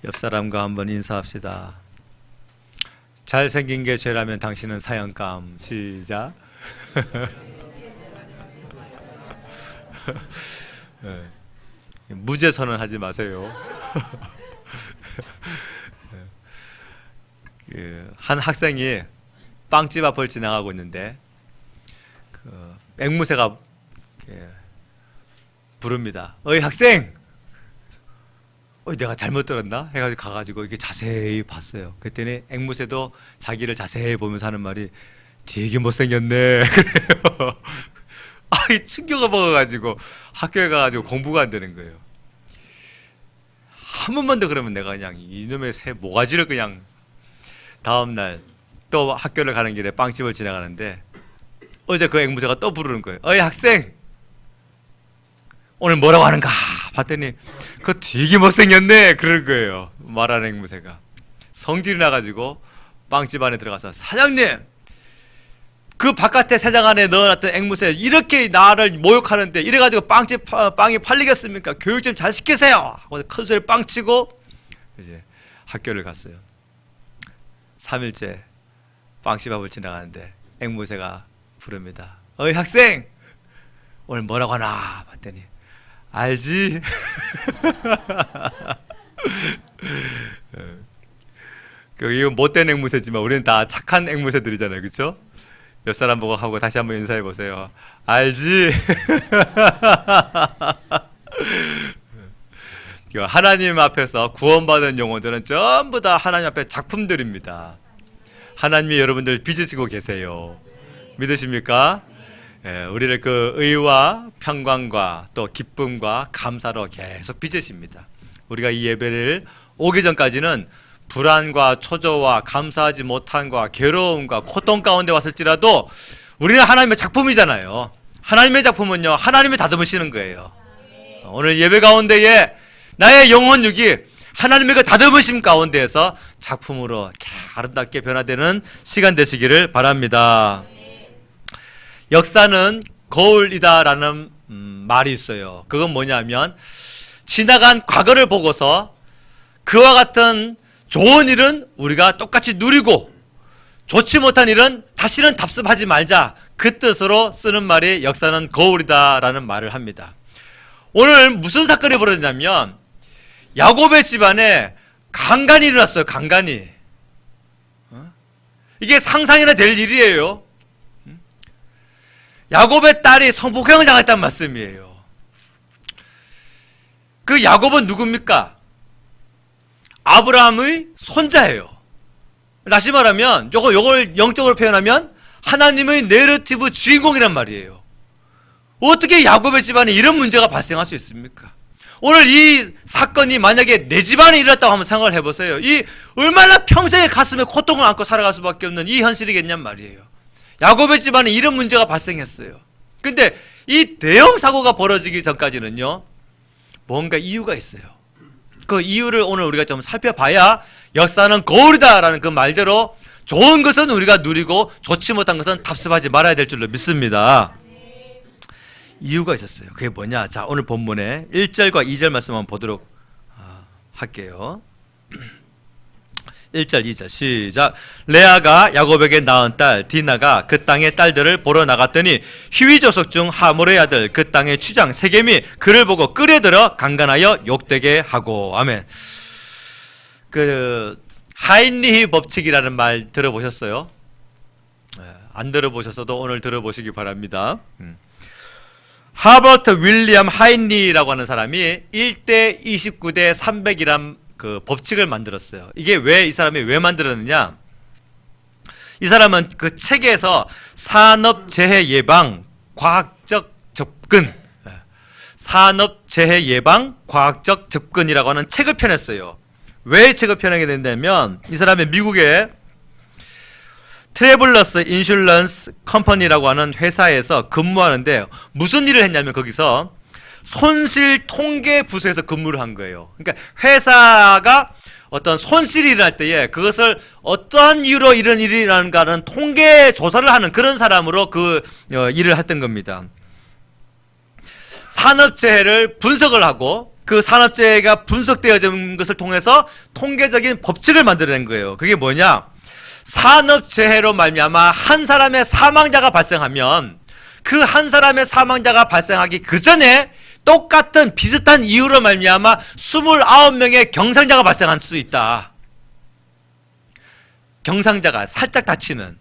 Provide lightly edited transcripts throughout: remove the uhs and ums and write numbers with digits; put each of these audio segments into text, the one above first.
옆 사람과 한번 인사합시다. 잘생긴 게 죄라면 당신은 사형감. 시작. 네. 무죄 선언하지 마세요. 한 학생이 빵집 앞을 지나가고 있는데 앵무새가 부릅니다. 어이 학생! 내가 잘못 들었나? 해가지고 가가지고 이렇게 자세히 봤어요. 그랬더니 앵무새도 자기를 자세히 보면서 하는 말이 되게 못생겼네. 그래요. 이 충격을 먹어가지고 학교에 가가지고 공부가 안 되는 거예요. 한 번만 더 그러면 내가 그냥 이놈의 새 모가지를 그냥. 다음날 또 학교를 가는 길에 빵집을 지나가는데 어제 그 앵무새가 또 부르는 거예요. 어이 학생! 오늘 뭐라고 하는가? 봤더니 그거 되게 못생겼네. 그런 거예요. 말하는 앵무새가. 성질이 나가지고 빵집 안에 들어가서 사장님! 그 바깥에 세장 안에 넣어놨던 앵무새 이렇게 나를 모욕하는데 이래가지고 빵이 팔리겠습니까? 교육 좀 잘 시키세요! 하고 큰 소리 빵 치고 이제 학교를 갔어요. 3일째 빵집 앞을 지나가는데 앵무새가 부릅니다. 어이 학생! 오늘 뭐라고 하나? 봤더니 알지? 이거 못된 앵무새지만 우리는 다 착한 앵무새들이잖아요. 그렇죠? 옆 사람 보고 하고 다시 한번 인사해 보세요. 알지? 하나님 앞에서 구원받은 영혼들은 전부 다 하나님 앞에 작품들입니다. 하나님이 여러분들 빚으시고 계세요. 믿으십니까? 우리를 그 의와 평강과 또 기쁨과 감사로 계속 빚으십니다. 우리가 이 예배를 오기 전까지는 불안과 초조와 감사하지 못함과 괴로움과 고통 가운데 왔을지라도 우리는 하나님의 작품이잖아요. 하나님의 작품은요, 하나님이 다듬으시는 거예요. 오늘 예배 가운데에 나의 영혼육이 하나님의 그 다듬으심 가운데에서 작품으로 아름답게 변화되는 시간 되시기를 바랍니다. 역사는 거울이다라는 말이 있어요. 그건 뭐냐면 지나간 과거를 보고서 그와 같은 좋은 일은 우리가 똑같이 누리고 좋지 못한 일은 다시는 답습하지 말자, 그 뜻으로 쓰는 말이 역사는 거울이다라는 말을 합니다. 오늘 무슨 사건이 벌어졌냐면 야곱의 집안에 강간이 일어났어요. 강간이. 이게 상상이나 될 일이에요. 야곱의 딸이 성폭행을 당했다는 말씀이에요. 그 야곱은 누굽니까? 아브라함의 손자예요. 다시 말하면 요걸 영적으로 표현하면 하나님의 내러티브 주인공이란 말이에요. 어떻게 야곱의 집안에 이런 문제가 발생할 수 있습니까? 오늘 이 사건이 만약에 내 집안에 일어났다고 한번 생각을 해보세요. 이 얼마나 평생의 가슴에 고통을 안고 살아갈 수밖에 없는 이 현실이겠냔 말이에요. 야곱의 집안에 이런 문제가 발생했어요. 근데 이 대형 사고가 벌어지기 전까지는요, 뭔가 이유가 있어요. 그 이유를 오늘 우리가 좀 살펴봐야 역사는 거울이다라는 그 말대로 좋은 것은 우리가 누리고 좋지 못한 것은 답습하지 말아야 될 줄로 믿습니다. 이유가 있었어요. 그게 뭐냐? 자, 오늘 본문에 1절과 2절 말씀 한번 보도록 할게요. 1절, 2절 시작. 레아가 야곱에게 낳은 딸 디나가 그 땅의 딸들을 보러 나갔더니 히위 족속 중 하몰의 아들 그 땅의 추장 세겜이 그를 보고 끌어들어 강간하여 욕되게 하고. 아멘. 그 하인리히 법칙이라는 말 들어보셨어요? 안 들어보셨어도 오늘 들어보시기 바랍니다. 하버트 윌리엄 하인리라고 하는 사람이 1대 29대 300이란 그 법칙을 만들었어요. 이게 왜 이 사람이 왜 만들었느냐? 이 사람은 그 책에서 산업재해 예방 과학적 접근, 산업재해 예방 과학적 접근이라고 하는 책을 펴냈어요. 왜 책을 펴내게 된다면 이 사람이 미국의 트래블러스 인슐런스 컴퍼니라고 하는 회사에서 근무하는데 무슨 일을 했냐면 거기서 손실 통계 부서에서 근무를 한 거예요. 그러니까 회사가 어떤 손실이 일어날 때에 그것을 어떠한 이유로 이런 일이 일어나는가는 통계 조사를 하는 그런 사람으로 그 일을 했던 겁니다. 산업재해를 분석을 하고 그 산업재해가 분석되어진 것을 통해서 통계적인 법칙을 만들어낸 거예요. 그게 뭐냐? 산업재해로 말미암아 한 사람의 사망자가 발생하면 그 한 사람의 사망자가 발생하기 그 전에 똑같은 비슷한 이유로 말미암아 29명의 경상자가 발생할 수 있다. 경상자가 살짝 다치는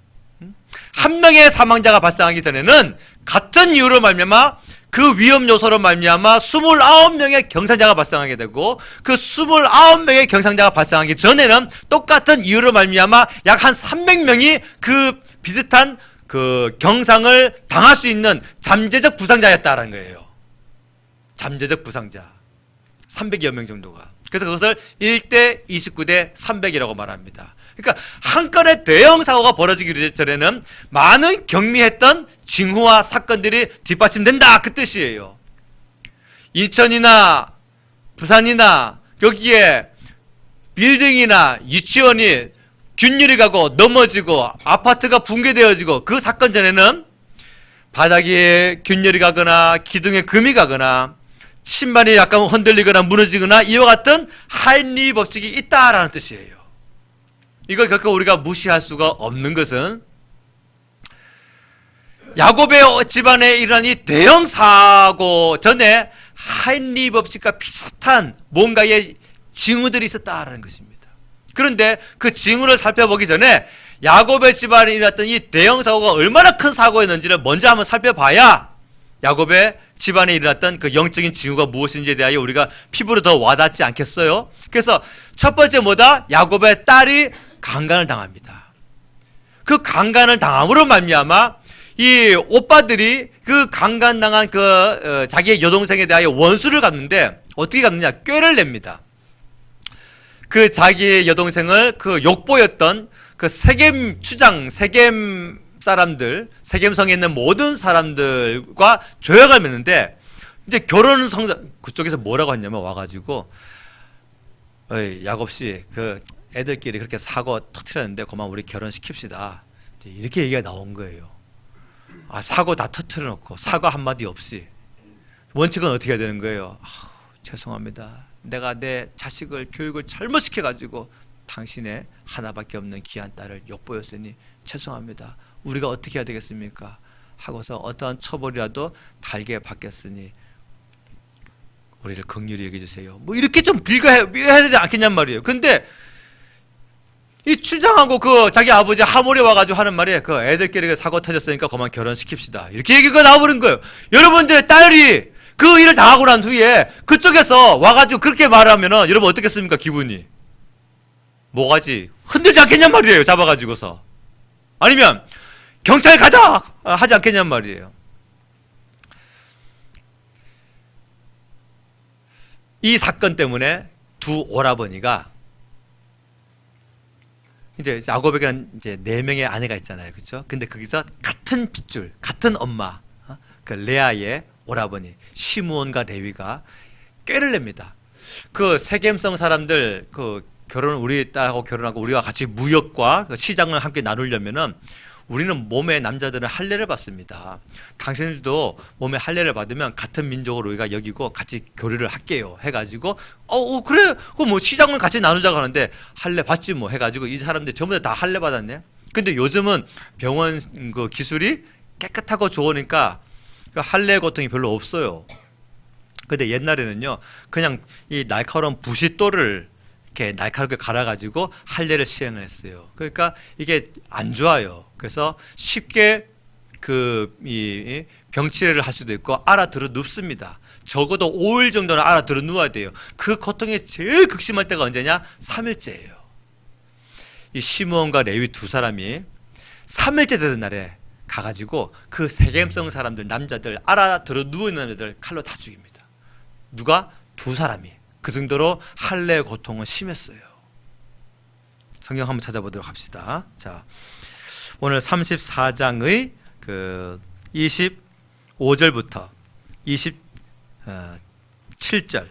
한 명의 사망자가 발생하기 전에는 같은 이유로 말미암아 그 위험 요소로 말미암아 29명의 경상자가 발생하게 되고 그 29명의 경상자가 발생하기 전에는 똑같은 이유로 말미암아 약 한 300명이 그 비슷한 그 경상을 당할 수 있는 잠재적 부상자였다라는 거예요. 잠재적 부상자 300여 명 정도가. 그래서 그것을 1대 29대 300이라고 말합니다. 그러니까 한 건의 대형 사고가 벌어지기 전에는 많은 경미했던 징후와 사건들이 뒷받침된다, 그 뜻이에요. 인천이나 부산이나 여기에 빌딩이나 유치원이 균열이 가고 넘어지고 아파트가 붕괴되어지고 그 사건 전에는 바닥에 균열이 가거나 기둥에 금이 가거나 신발이 약간 흔들리거나 무너지거나 이와 같은 합리 법칙이 있다라는 뜻이에요. 이걸 결코 우리가 무시할 수가 없는 것은 야곱의 집안에 일어난 이 대형 사고 전에 합리 법칙과 비슷한 뭔가의 징후들이 있었다라는 것입니다. 그런데 그 징후를 살펴보기 전에 야곱의 집안에 일어났던 이 대형 사고가 얼마나 큰 사고였는지를 먼저 한번 살펴봐야 야곱의 집안에 일어났던 그 영적인 징후가 무엇인지에 대하여 우리가 피부로 더 와닿지 않겠어요? 그래서 첫 번째 뭐다? 야곱의 딸이 강간을 당합니다. 그 강간을 당함으로 말미암아 이 오빠들이 그 강간당한 자기의 여동생에 대하여 원수를 갚는데 어떻게 갚느냐? 꾀를 냅니다. 그 자기의 여동생을 그 욕보였던 그 세겜 추장, 세겜 사람들, 세겜성에 있는 모든 사람들과 조약을 맺는데 이제 결혼 성사 그쪽에서 뭐라고 했냐면 와가지고 어이 야곱씨 그 애들끼리 그렇게 사고 터트렸는데 그만 우리 결혼시킵시다. 이렇게 얘기가 나온 거예요. 아, 사고 다 터트려 놓고 사과 한마디 없이 원칙은 어떻게 해야 되는 거예요? 죄송합니다. 내가 내 자식을 교육을 잘못 시켜가지고 당신의 하나밖에 없는 귀한 딸을 욕보였으니 죄송합니다. 우리가 어떻게 해야 되겠습니까? 하고서 어떠한 처벌이라도 달게 받겠으니 우리를 긍휼히 여겨주세요. 뭐 이렇게 좀 빌가해야 되지 않겠냔 말이에요. 근데 이 추장하고 그 자기 아버지 하모리 와가지고 하는 말이 그 애들끼리 사고 터졌으니까 그만 결혼시킵시다. 이렇게 얘기가 나와버린 거예요. 여러분들의 딸이 그 일을 당하고 난 후에 그쪽에서 와가지고 그렇게 말하면은 여러분 어떻겠습니까? 기분이 뭐가지 흔들지 않겠냔 말이에요. 잡아가지고서 아니면 경찰 가자 하지 않겠냔 말이에요. 이 사건 때문에 두 오라버니가 이제 야곱에게는 이제 4명의 아내가 있잖아요, 그렇죠? 근데 거기서 같은 핏줄, 같은 엄마, 그 레아의 오라버니 시므온과 레위가 꾀를 냅니다. 그 세겜성 사람들 그 결혼 우리 딸하고 결혼하고 우리가 같이 무역과 그 시장을 함께 나누려면은 우리는 몸에 남자들은 할례를 받습니다. 당신들도 몸에 할례를 받으면 같은 민족으로 우리가 여기고 같이 교류를 할게요. 해가지고 그래, 그 뭐 시장을 같이 나누자고 하는데 할례 받지 뭐 해가지고 이 사람들 전부 다 할례 받았네. 근데 요즘은 병원 그 기술이 깨끗하고 좋으니까 그 할례 고통이 별로 없어요. 근데 옛날에는요, 그냥 이 날카로운 부싯돌을 이렇게 날카롭게 갈아가지고 할례를 시행을 했어요. 그러니까 이게 안 좋아요. 그래서 쉽게 이 병치레를 할 수도 있고 알아들어 눕습니다. 적어도 5일 정도는 알아들어 누워야 돼요. 그 고통이 제일 극심할 때가 언제냐? 3일째예요. 이 시므온과 레위 두 사람이 3일째 되는 날에 가가지고 그 세겜성 사람들 남자들 알아들어 누워있는 애들 칼로 다 죽입니다. 누가? 두 사람이. 그 정도로 할례 고통은 심했어요. 성경 한번 찾아보도록 합시다. 자, 오늘 34장의 그 25절부터 27절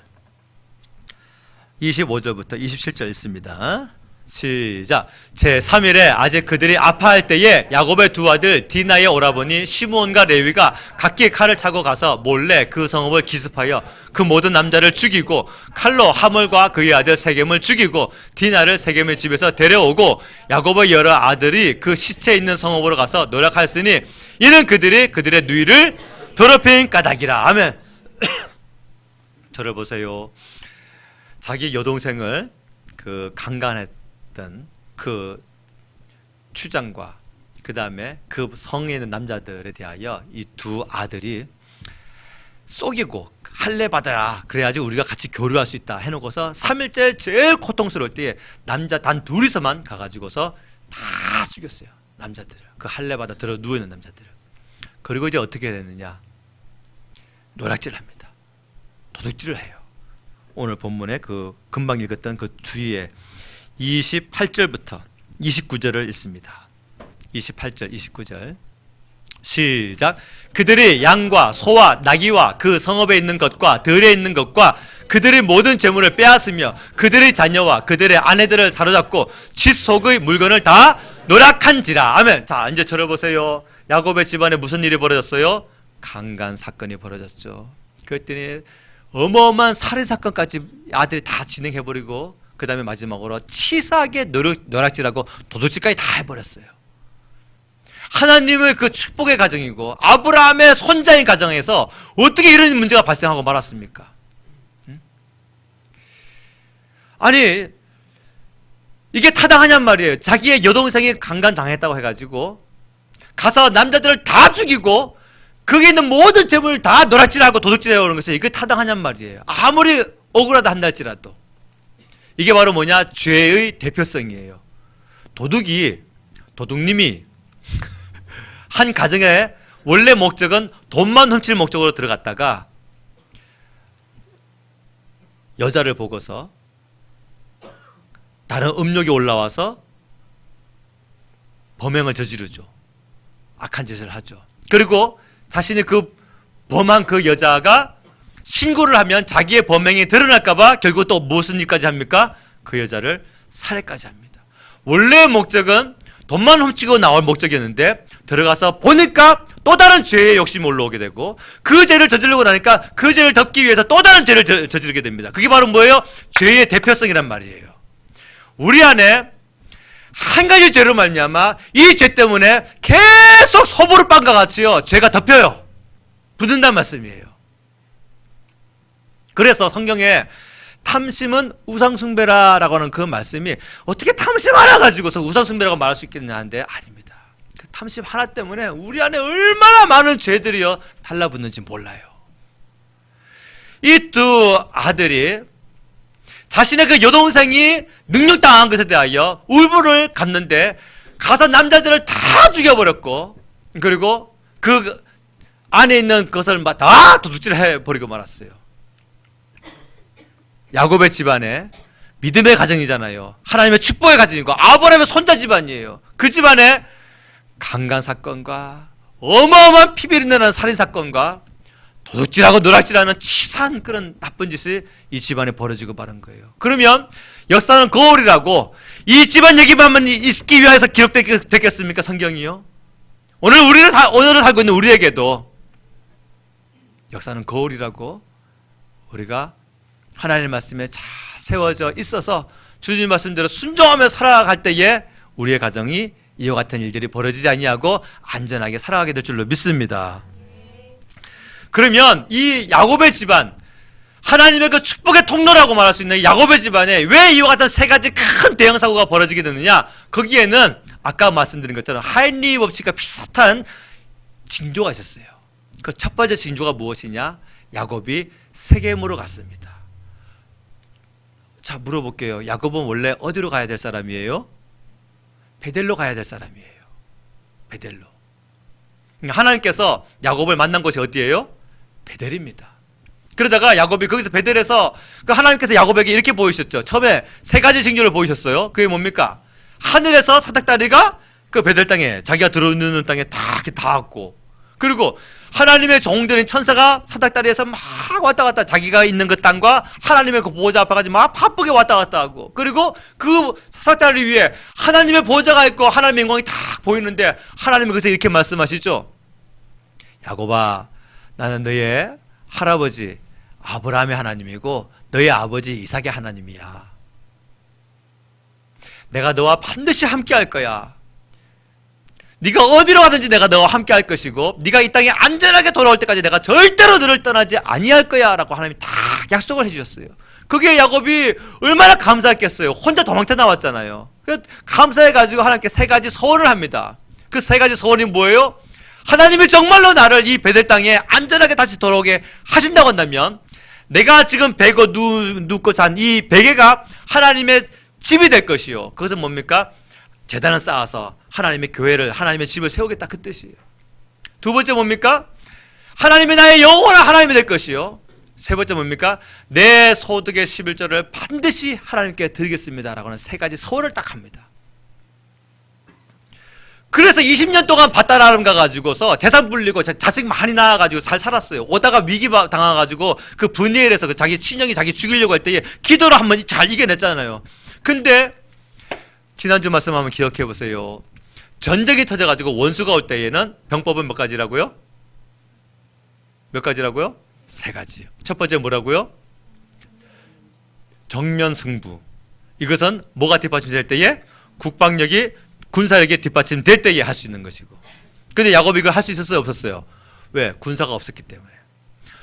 25절부터 27절 있습니다. 시작. 제3일에 아직 그들이 아파할 때에 야곱의 두 아들 디나의 오라버니 시므온과 레위가 각기 칼을 차고 가서 몰래 그 성읍을 기습하여 그 모든 남자를 죽이고 칼로 하몰과 그의 아들 세겜을 죽이고 디나를 세겜의 집에서 데려오고 야곱의 여러 아들이 그 시체 있는 성읍으로 가서 노력하였으니 이는 그들이 그들의 누이를 더럽힌 까닭이라. 아멘. 저를 보세요. 자기 여동생을 그 강간했던 그 추장과 그 다음에 그 성에 있는 남자들에 대하여 이 두 아들이 속이고 할례 받아라, 그래야지 우리가 같이 교류할 수 있다 해놓고서 3일째 제일 고통스러울 때에 남자 단 둘이서만 가가지고서 다 죽였어요. 남자들을, 그 할례 받아 들어 누워있는 남자들을. 그리고 이제 어떻게 됐느냐, 노략질을 합니다. 도둑질을 해요. 오늘 본문에 그 금방 읽었던 그 뒤에 28절부터 29절을 읽습니다. 28절 29절 시작. 그들이 양과 소와 나귀와 그 성읍에 있는 것과 들에 있는 것과 그들의 모든 재물을 빼앗으며 그들의 자녀와 그들의 아내들을 사로잡고 집 속의 물건을 다 노략한지라. 아멘. 자, 이제 들어보세요. 야곱의 집안에 무슨 일이 벌어졌어요? 강간 사건이 벌어졌죠. 그랬더니 어마어마한 살인사건까지 아들이 다 진행해버리고 그 다음에 마지막으로 치사하게 노략질하고 도둑질까지 다 해버렸어요. 하나님의 그 축복의 가정이고 아브라함의 손자인 가정에서 어떻게 이런 문제가 발생하고 말았습니까? 아니, 이게 타당하냔 말이에요. 자기의 여동생이 강간당했다고 해가지고 가서 남자들을 다 죽이고 거기에 있는 모든 재물을 다 노략질하고 도둑질해 오는 것이 이게 타당하냔 말이에요. 아무리 억울하다 한다 할지라도. 이게 바로 뭐냐? 죄의 대표성이에요. 도둑님이 한 가정의 원래 목적은 돈만 훔칠 목적으로 들어갔다가 여자를 보고서 다른 음욕이 올라와서 범행을 저지르죠. 악한 짓을 하죠. 그리고 자신이 그 범한 그 여자가 신고를 하면 자기의 범행이 드러날까봐 결국 또 무슨 일까지 합니까? 그 여자를 살해까지 합니다. 원래의 목적은 돈만 훔치고 나올 목적이었는데 들어가서 보니까 또 다른 죄의 욕심이 올라오게 되고 그 죄를 저지르고 나니까 그 죄를 덮기 위해서 또 다른 죄를 저지르게 됩니다. 그게 바로 뭐예요? 죄의 대표성이란 말이에요. 우리 안에 한 가지 죄로 말미암아 이 죄 때문에 계속 소보루빵과 같이요 죄가 덮여요. 붙는다는 말씀이에요. 그래서 성경에 탐심은 우상숭배라라고 하는 그 말씀이 어떻게 탐심 하나 가지고서 우상숭배라고 말할 수 있겠냐 하는데 아닙니다. 그 탐심 하나 때문에 우리 안에 얼마나 많은 죄들이요 달라붙는지 몰라요. 이 두 아들이 자신의 그 여동생이 능력당한 것에 대하여 울분을 갖는데 가서 남자들을 다 죽여버렸고 그리고 그 안에 있는 것을 다 도둑질해버리고 말았어요. 야곱의 집안에 믿음의 가정이잖아요. 하나님의 축복의 가정이고 아브라함의 손자 집안이에요. 그 집안에 강간 사건과 어마어마한 피비 흘리는 살인 사건과 도둑질하고 노략질하는 치사한 그런 나쁜 짓이 이 집안에 벌어지고 마는 거예요. 그러면 역사는 거울이라고 이 집안 얘기만 있기 위해서 기록됐겠습니까? 성경이요. 오늘을 살고 있는 우리에게도 역사는 거울이라고 우리가 하나님의 말씀에 잘 세워져 있어서 주님 말씀대로 순종하며 살아갈 때에 우리의 가정이 이와 같은 일들이 벌어지지 아니하고 안전하게 살아가게 될 줄로 믿습니다. 그러면 이 야곱의 집안, 하나님의 그 축복의 통로라고 말할 수 있는 야곱의 집안에 왜 이와 같은 세 가지 큰 대형 사고가 벌어지게 되느냐? 거기에는 아까 말씀드린 것처럼 하인리 법칙과 비슷한 징조가 있었어요. 그 첫 번째 징조가 무엇이냐? 야곱이 세겜으로 갔습니다. 자, 물어볼게요. 야곱은 원래 어디로 가야 될 사람이에요? 베델로 가야 될 사람이에요. 베델로. 하나님께서 야곱을 만난 곳이 어디예요? 베델입니다. 그러다가 야곱이 거기서 베델에서 그 하나님께서 야곱에게 이렇게 보이셨죠. 처음에 세 가지 징조를 보이셨어요. 그게 뭡니까? 하늘에서 사닥다리가 그 베델 땅에 자기가 들어오는 땅에 다 이렇게 닿았고, 그 그리고 하나님의 종들인 천사가 사닥다리에서 막 왔다 갔다 자기가 있는 그 땅과 하나님의 그 보호자 앞에까지 막 바쁘게 왔다 갔다 하고, 그리고 그 사닥다리 위에 하나님의 보호자가 있고 하나님의 영광이 탁 보이는데 하나님이 그래서 이렇게 말씀하시죠. 야곱아, 나는 너의 할아버지 아브라함의 하나님이고 너의 아버지 이삭의 하나님이야. 내가 너와 반드시 함께 할 거야. 네가 어디로 가든지 내가 너와 함께 할 것이고 네가 이 땅에 안전하게 돌아올 때까지 내가 절대로 너를 떠나지 아니할 거야 라고 하나님이 다 약속을 해주셨어요. 그게 야곱이 얼마나 감사했겠어요. 혼자 도망쳐 나왔잖아요. 감사해가지고 하나님께 세 가지 서원을 합니다. 그 세 가지 서원이 뭐예요? 하나님이 정말로 나를 이 베델 땅에 안전하게 다시 돌아오게 하신다고 한다면 내가 지금 베고 눕고 산 이 베개가 하나님의 집이 될 것이요. 그것은 뭡니까? 제단을 쌓아서 하나님의 교회를, 하나님의 집을 세우겠다, 그 뜻이에요. 두 번째 뭡니까? 하나님이 나의 영원한 하나님이 될 것이요. 세 번째 뭡니까? 내 소득의 11조를 반드시 하나님께 드리겠습니다 라고 하는 세 가지 소원을 딱 합니다. 그래서 20년 동안 밭다라름 가가지고서 재산 불리고 자식 많이 낳아가지고 잘 살았어요. 오다가 위기 당해가지고 그 분이엘에서 그 자기 친형이 자기 죽이려고 할 때에 기도로 한번 잘 이겨냈잖아요. 근데 지난주 말씀 한번 기억해 보세요. 전쟁이 터져가지고 원수가 올 때에는 병법은 몇 가지라고요? 몇 가지라고요? 세 가지요. 첫 번째 뭐라고요? 정면 승부. 이것은 뭐가 뒷받침될 때에? 국방력이 군사력이 뒷받침될 때에 할 수 있는 것이고. 근데 야곱이 이걸 할 수 있었어요, 없었어요? 왜? 군사가 없었기 때문에.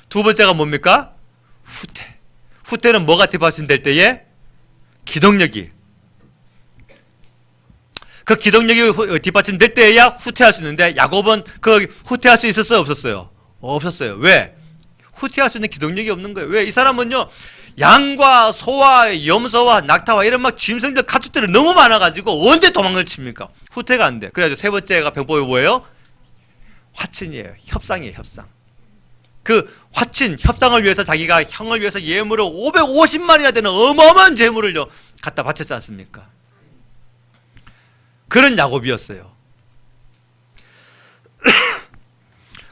두 번째가 뭡니까? 후퇴. 후퇴는 뭐가 뒷받침될 때에? 기동력이. 그 기동력이 뒷받침될 때에야 후퇴할 수 있는데 야곱은 그 후퇴할 수 있었어요, 없었어요? 없었어요. 왜? 후퇴할 수 있는 기동력이 없는 거예요. 왜? 이 사람은요, 양과 소와 염소와 낙타와 이런 막 짐승들 가축들이 너무 많아가지고 언제 도망을 칩니까? 후퇴가 안 돼. 그래가지고 세 번째가 병법이 뭐예요? 화친이에요. 협상이에요, 협상. 그 화친, 협상을 위해서 자기가 형을 위해서 예물을 550만이나 되는 어마어마한 재물을 갖다 바쳤지 않습니까? 그런 야곱이었어요.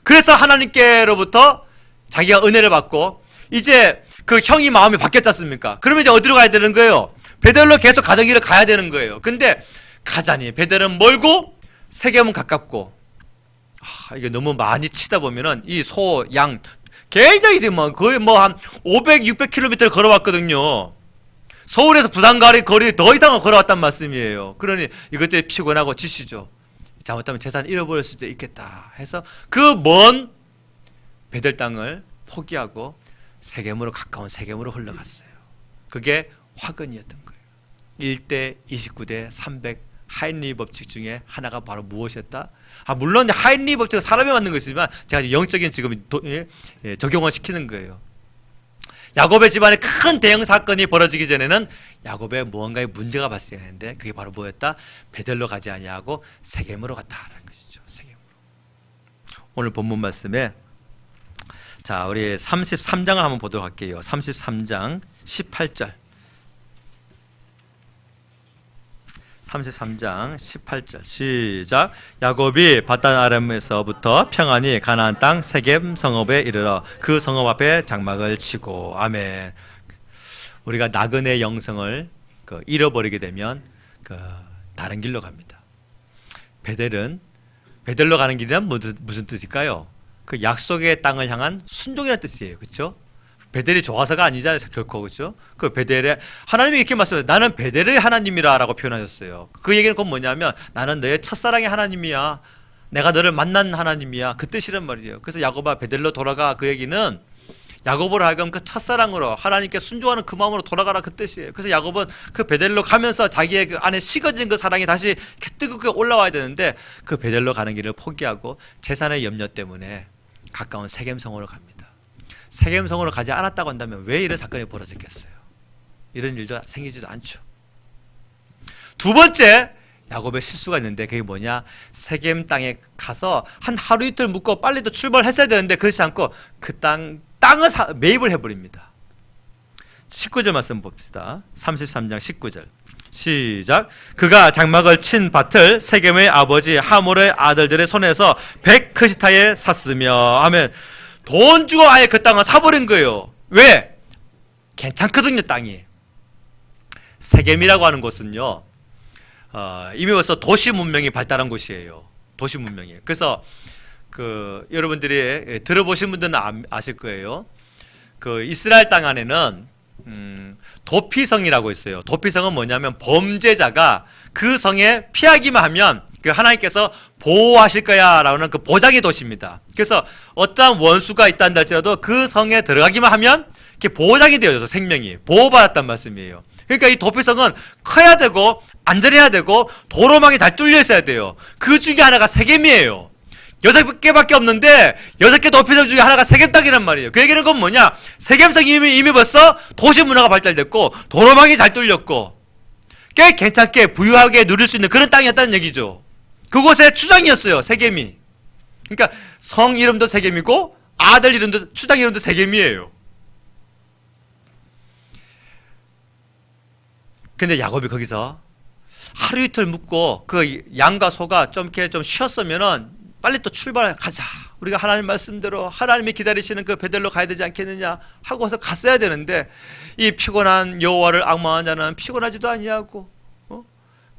그래서 하나님께로부터 자기가 은혜를 받고 이제 그 형이 마음이 바뀌었지 않습니까? 그러면 이제 어디로 가야 되는 거예요? 베델로 계속 가던 길을 가야 되는 거예요. 근데 가자니 베델은 멀고 세겜은 가깝고, 이게 너무 많이 치다 보면은 이 소, 양 굉장히 지금 거의 한 500, 600km를 걸어왔거든요. 서울에서 부산 거리 더 이상을 걸어왔단 말씀이에요. 그러니 이것 때문에 피곤하고 지치죠. 잘못하면 재산 잃어버릴 수도 있겠다 해서 그 먼 베델 땅을 포기하고 세겜으로, 가까운 세겜으로 흘러갔어요. 그게 화근이었던 거예요. 1대 29대 300 하인리 법칙 중에 하나가 바로 무엇이었다? 물론 하인리 법칙은 사람에 맞는 것이지만 제가 영적인 지금 적용을 시키는 거예요. 야곱의 집안에 큰 대형 사건이 벌어지기 전에는 야곱의 무언가의 문제가 발생했는데 그게 바로 뭐였다? 베델로 가지 아니하고 세겜으로 갔다라는 것이죠. 세겜으로. 오늘 본문 말씀에 자, 우리 33장을 한번 보도록 할게요. 33장 18절. 33장 18절 시작. 야곱이 바단 아람에서부터 평안히 가나안 땅 세겜 성읍에 이르러 그 성읍 앞에 장막을 치고. 아멘. 우리가 나그네 영성을 잃어버리게 되면 다른 길로 갑니다. 베델로 가는 길이란 무슨 뜻일까요? 그 약속의 땅을 향한 순종이라는 뜻이에요. 그렇죠? 베델이 좋아서가 아니잖아요, 결코. 그렇죠? 그 베델에 하나님이 이렇게 말씀하셨어요. 나는 베델의 하나님이라라고 표현하셨어요. 그 얘기는 그건 뭐냐면 나는 너의 첫사랑의 하나님이야. 내가 너를 만난 하나님이야. 그 뜻이란 말이에요. 그래서 야곱아 베델로 돌아가. 그 얘기는 야곱으로 하여금 그 첫사랑으로 하나님께 순종하는 그 마음으로 돌아가라, 그 뜻이에요. 그래서 야곱은 그 베델로 가면서 자기의 그 안에 식어진 그 사랑이 다시 뜨겁게 올라와야 되는데 그 베델로 가는 길을 포기하고 재산의 염려 때문에 가까운 세겜성으로 갑니다. 세겜성으로 가지 않았다고 한다면 왜 이런 사건이 벌어졌겠어요? 이런 일도 생기지도 않죠. 두 번째 야곱의 실수가 있는데 그게 뭐냐? 세겜 땅에 가서 한 하루 이틀 묵고 빨리 또 출발했어야 되는데 그렇지 않고 그 땅을 매입을 해버립니다. 19절 말씀 봅시다. 33장 19절 시작. 그가 장막을 친 밭을 세겜의 아버지 하몰의 아들들의 손에서 백크시타에 샀으며 하면 돈 주고 아예 그 땅을 사버린 거예요. 왜? 괜찮거든요, 땅이. 세겜이라고 하는 곳은요, 이미 벌써 도시 문명이 발달한 곳이에요. 도시 문명이. 그래서 여러분들이 들어보신 분들은 아실 거예요. 이스라엘 땅 안에는 도피성이라고 있어요. 도피성은 뭐냐면 범죄자가 그 성에 피하기만 하면 하나님께서 보호하실 거야 라는 보장의 도시입니다. 그래서 어떠한 원수가 있다는 할지라도 그 성에 들어가기만 하면 보장이 되어져서 생명이 보호받았단 말씀이에요. 그러니까 이 도피성은 커야 되고 안전해야 되고 도로망이 잘 뚫려 있어야 돼요. 그 중에 하나가 세겜이에요. 6개밖에 없는데 6개 도피성 중에 하나가 세겜 땅이란 말이에요. 그 얘기는 건 뭐냐? 세겜성이 이미 벌써 도시 문화가 발달됐고 도로망이 잘 뚫렸고 꽤 괜찮게 부유하게 누릴 수 있는 그런 땅이었다는 얘기죠. 그곳의 추장이었어요, 세겜이. 그러니까 성 이름도 세겜이고 아들 이름도, 추장 이름도 세겜이에요. 근데 야곱이 거기서 하루 이틀 묵고 그 양과 소가 좀 이렇게 좀 쉬었으면은 빨리 또 출발하자. 우리가 하나님 말씀대로 하나님이 기다리시는 그 베델로 가야 되지 않겠느냐 하고서 갔어야 되는데 이 피곤한 여호와를 앙망한 자는 피곤하지도 아니하고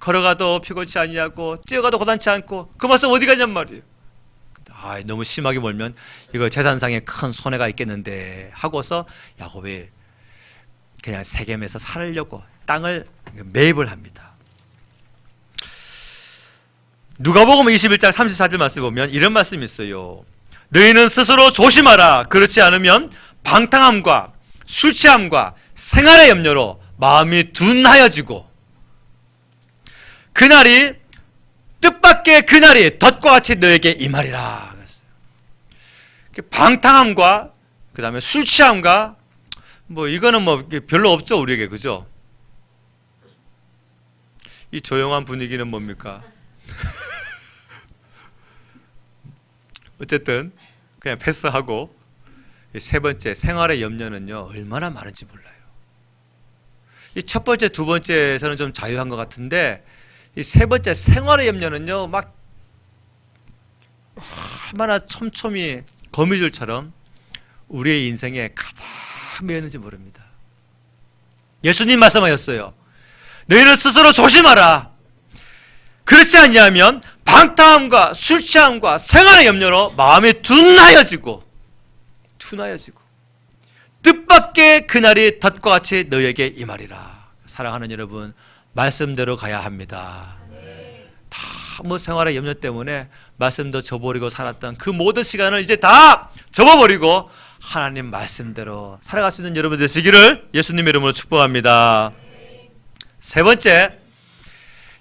걸어가도 피곤치 아니하고 뛰어가도 고단치 않고 그 말씀 어디 가냔 말이에요. 너무 심하게 몰면 이거 재산상에 큰 손해가 있겠는데 하고서 야곱이 그냥 세겜에서 살려고 땅을 매입을 합니다. 누가복음 21장 34절 말씀 보면 이런 말씀이 있어요. 너희는 스스로 조심하라. 그렇지 않으면 방탕함과 술 취함과 생활의 염려로 마음이 둔하여지고 그날이 뜻밖의 그날이 덫과 같이 너에게 임하리라. 방탕함과 그 다음에 술 취함과 이거는 별로 없죠, 우리에게. 그죠? 이 조용한 분위기는 뭡니까? 어쨌든 그냥 패스하고 세 번째 생활의 염려는요 얼마나 많은지 몰라요. 이 첫 번째, 두 번째에서는 좀 자유한 것 같은데 이 세 번째 생활의 염려는요 막 얼마나 촘촘히 거미줄처럼 우리의 인생에 가득 메였는지 모릅니다. 예수님 말씀하셨어요. 너희는 스스로 조심하라. 그렇지 않냐면 방탕함과 술 취함과 생활의 염려로 마음이 둔하여지고 뜻밖의 그날이 덫과 같이 너에게 임하리라. 사랑하는 여러분, 말씀대로 가야 합니다. 다 생활의 염려 때문에 말씀도 저버리고 살았던 그 모든 시간을 이제 다 접어버리고 하나님 말씀대로 살아갈 수 있는 여러분 되시기를 예수님의 이름으로 축복합니다. 세 번째,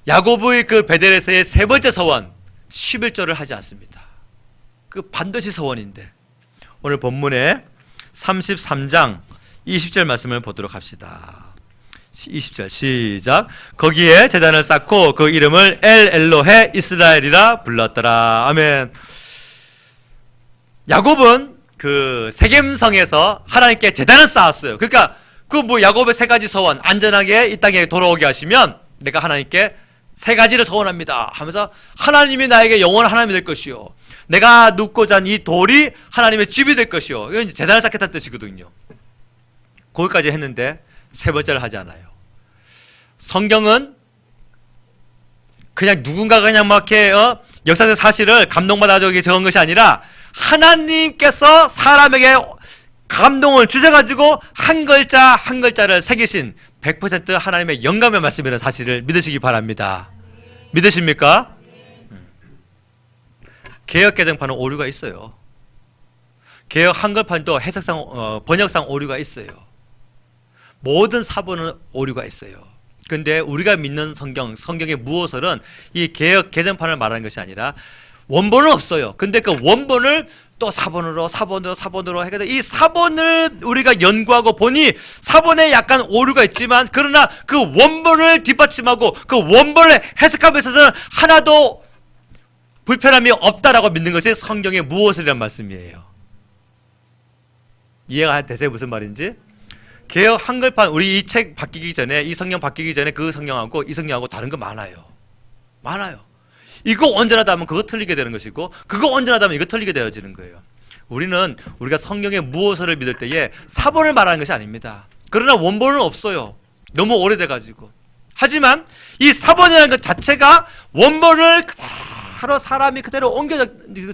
야곱의 그 베델에서의 세 번째 서원 11절을 하지 않습니다. 반드시 서원인데 오늘 본문에 33장 20절 말씀을 보도록 합시다. 20절 시작. 거기에 제단을 쌓고 그 이름을 엘로헤 이스라엘이라 불렀더라. 아멘. 야곱은 그 세겜성에서 하나님께 제단을 쌓았어요. 그러니까 야곱의 세 가지 서원, 안전하게 이 땅에 돌아오게 하시면 내가 하나님께 세 가지를 서원합니다 하면서 하나님이 나에게 영원한 하나님이 될 것이요, 내가 눕고 잔 이 돌이 하나님의 집이 될 것이요. 이건 제단을 쌓겠다는 뜻이거든요. 거기까지 했는데 세 번째를 하지 않아요. 성경은 그냥 누군가가 그냥 이렇게 역사적 사실을 감동받아 적은 것이 아니라 하나님께서 사람에게 감동을 주셔가지고 한 글자 한 글자를 새기신 100% 하나님의 영감의 말씀이라는 사실을 믿으시기 바랍니다. 믿으십니까? 개역 개정판은 오류가 있어요. 개역 한글판도 해석상 번역상 오류가 있어요. 모든 사본은 오류가 있어요. 그런데 우리가 믿는 성경의 무호설은 이 개역 개정판을 말하는 것이 아니라 원본은 없어요. 근데 그 원본을 또 사본으로 해가지고 이 사본을 우리가 연구하고 보니 사본에 약간 오류가 있지만 그러나 그 원본을 뒷받침하고 그 원본을 해석하고 있어서는 하나도 불편함이 없다라고 믿는 것이 성경의 무엇이라는 말씀이에요. 이해가 되세요? 무슨 말인지? 개역 한글판, 우리 이 책 바뀌기 전에, 이 성경 바뀌기 전에 그 성경하고 이 성경하고 다른 거 많아요. 많아요. 이거 언제나다 하면 그거 틀리게 되는 것이고, 그거 언제나다 하면 이거 틀리게 되어지는 거예요. 우리는 우리가 성경의 무엇을 믿을 때에 사본을 말하는 것이 아닙니다. 그러나 원본은 없어요. 너무 오래돼가지고. 하지만 이 사본이라는 것 자체가 원본을 그대로 사람이 그대로 옮겨